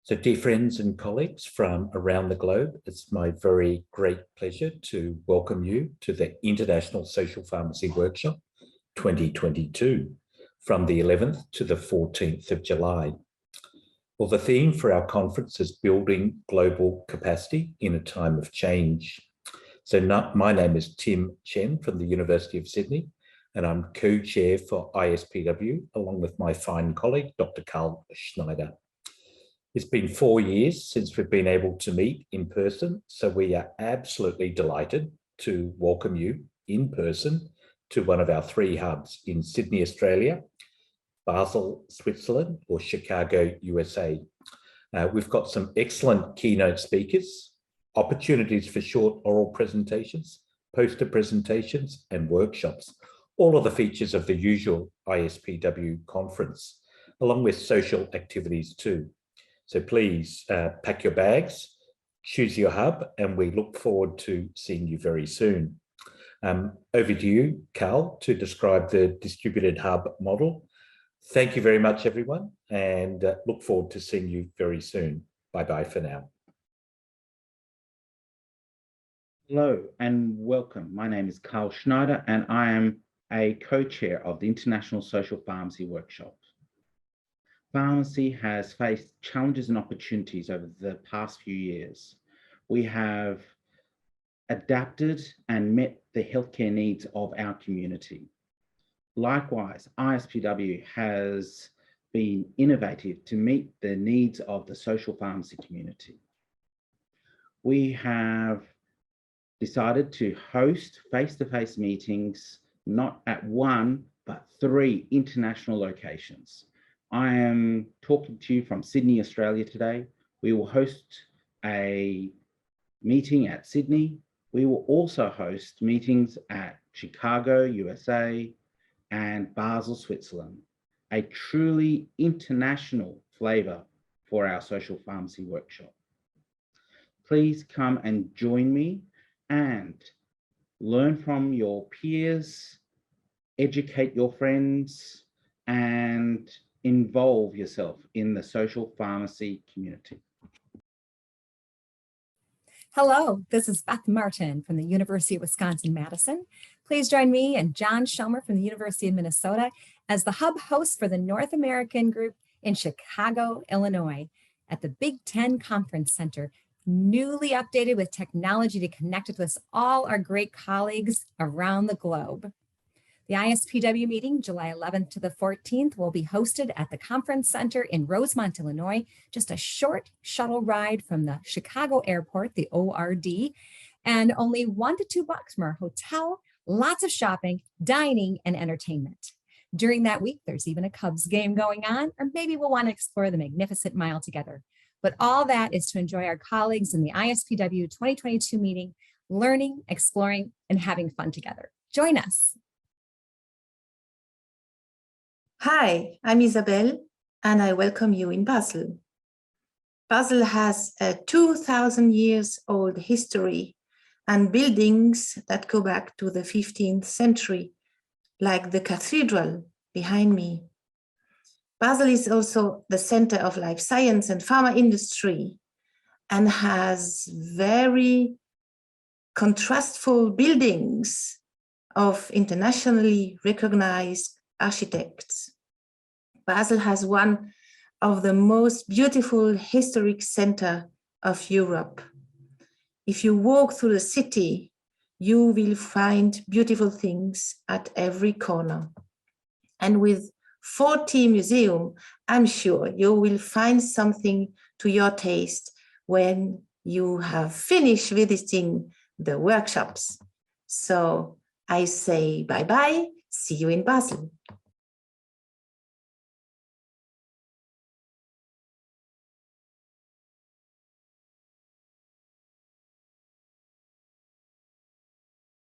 So dear friends and colleagues from around the globe, it's my very great pleasure to welcome you to the International Social Pharmacy Workshop 2022 from the 11th to the 14th of July. Well, the theme for our conference is Building Global Capacity in a Time of Change. So my name is Tim Chen from the University of Sydney, and I'm co-chair for ISPW along with my fine colleague, Dr. Schneider. It's been 4 years since we've been able to meet in person, so we are absolutely delighted to welcome you in person to one of our 3 hubs in Sydney, Australia, Basel, Switzerland, or Chicago, USA. We've got some excellent keynote speakers, opportunities for short oral presentations, poster presentations, and workshops, all of the features of the usual ISPW conference, along with social activities too. So please pack your bags, choose your hub, and we look forward to seeing you very soon. Over to you, Carl, to describe the distributed hub model. Thank you very much, everyone, and look forward to seeing you very soon. Bye-bye for now. Hello and welcome. My name is Carl Schneider, and I am a co-chair of the International Social Pharmacy Workshop. Pharmacy has faced challenges and opportunities over the past few years. We have adapted and met the healthcare needs of our community. Likewise, ISPW has been innovative to meet the needs of the social pharmacy community. We have decided to host face-to-face meetings, not at 1, but 3 international locations. I am talking to you from Sydney, Australia today. We will host a meeting at Sydney. We will also host meetings at Chicago, USA, and Basel, Switzerland, a truly international flavor for our social pharmacy workshop. Please come and join me and learn from your peers, educate your friends, and involve yourself in the social pharmacy community. Hello, this is Beth Martin from the University of Wisconsin-Madison. Please join me and John Schomer from the University of Minnesota as the hub host for the North American group in Chicago, Illinois, at the Big Ten Conference Center, newly updated with technology to connect with us all our great colleagues around the globe. The ISPW meeting, July 11th to the 14th, will be hosted at the Conference Center in Rosemont, Illinois, just a short shuttle ride from the Chicago airport, the ORD, and only $1 to $2 from our hotel, lots of shopping, dining, and entertainment. During that week, there's even a Cubs game going on, or maybe we'll want to explore the Magnificent Mile together. But all that is to enjoy our colleagues in the ISPW 2022 meeting, learning, exploring, and having fun together. Join us. Hi, I'm Isabelle, and I welcome you in Basel. Basel has a 2,000 years old history and buildings that go back to the 15th century, like the cathedral behind me. Basel is also the center of life science and pharma industry and has very contrastful buildings of internationally recognized architects. Basel has one of the most beautiful historic centers of Europe. If you walk through the city, you will find beautiful things at every corner. And with 40 museums, I'm sure you will find something to your taste when you have finished visiting the workshops. So I say bye-bye, see you in Basel.